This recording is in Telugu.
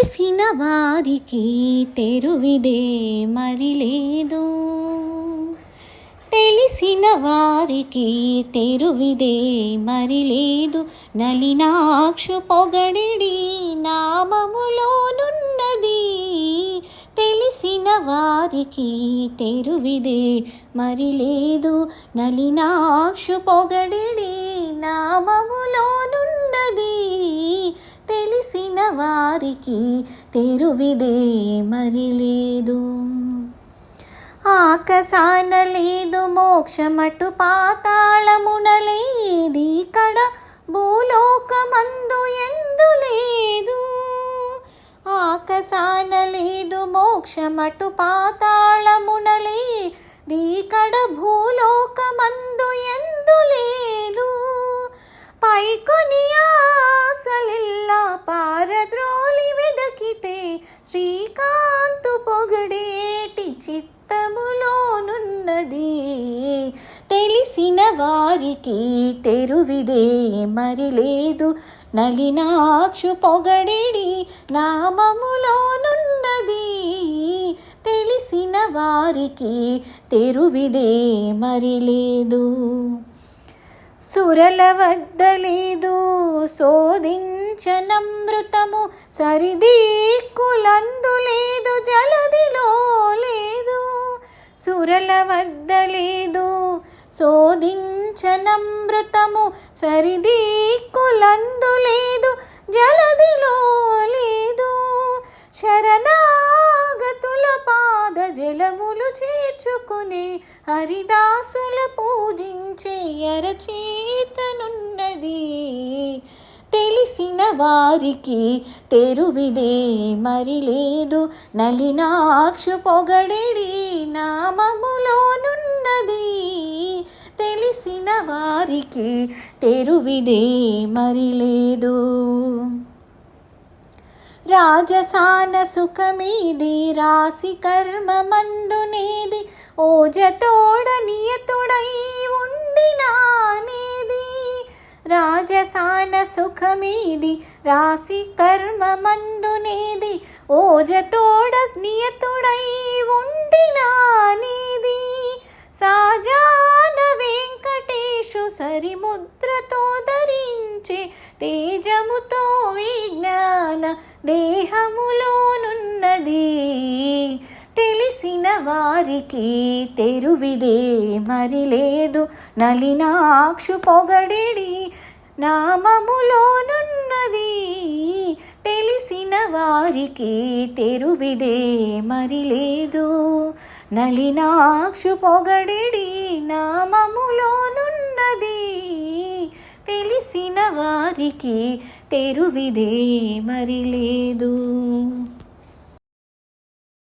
తెలిసిన వారికి తెరువిదే మరి లేదు. తెలిసిన వారికి తెరువిదే మరి లేదు. నలినాక్షు పొగడిడి నామములోనున్నది. తెలిసిన వారికి తెరువిదే మరి లేదు. నలినాక్షు పొగడిడి నామములోనున్నది. తెలిసిన వారికి తెరువిదే మరి లేదు. ఆకాశాన లేదు మోక్షమటు పాతాళమున లేది కడ భూలోకమందు ఎందు లేదు. ఆకాశాన లేదు మోక్షమటు పాతాళమున లేది కడ భూలోకమందు ఎందు లేదు. పైకొని ఆశలిల్లా పారద్రోలి వెదకితే శ్రీకాంతు పొగడేటి చిత్తములోనున్నది. తెలిసిన వారికి తెరువిదే మరి లేదు. నలినాక్షు పొగడిడి నామములోనున్నది. తెలిసిన వారికి తెరువిదే మరి లేదు. సురల వద్ద లేదు శోధించనమృతము. సరిదిక్కులందు లేదు జలదిలో లేదు. సురల వద్ద లేదు శోధించనమృతము. సరిదిక్కులందు లేదు జలదిలో లేదు. శరణాగతుల పాద జలములు చేర్చుకునే హరిదాసుల పూజించే అరచేతనున్నది. తెలిసిన వారికి తెరువిదే మరి లేదు. నలినాక్షు పొగడిడి నామములోనున్నది. తెలిసిన వారికి తెరువిదే మరి లేదు. రాజసాన సుఖమీది రాశి కర్మమందునేది. ఓజతోడ నియతుడై ఉండినానేది. రాజసాన సుఖమీది రాశి కర్మమందునేది. ఓజతోడ నియతుడై ఉండినానేది. సాజాన వెంకటేశు సరిముద్రతో ధరించే తేజముతో విజ్ఞాన దేహములోనున్నది. తెలిసిన వారికి తెరువిదే మరి లేదు. నలినాక్షు పొగడిడి నామములోనున్నది. తెలిసిన వారికి తెరువిదే మరి లేదు. నలినాక్షు పొగడిడి నామములోనున్నది. తెలిసిన వారికి తెరువిదే మరి లేదు.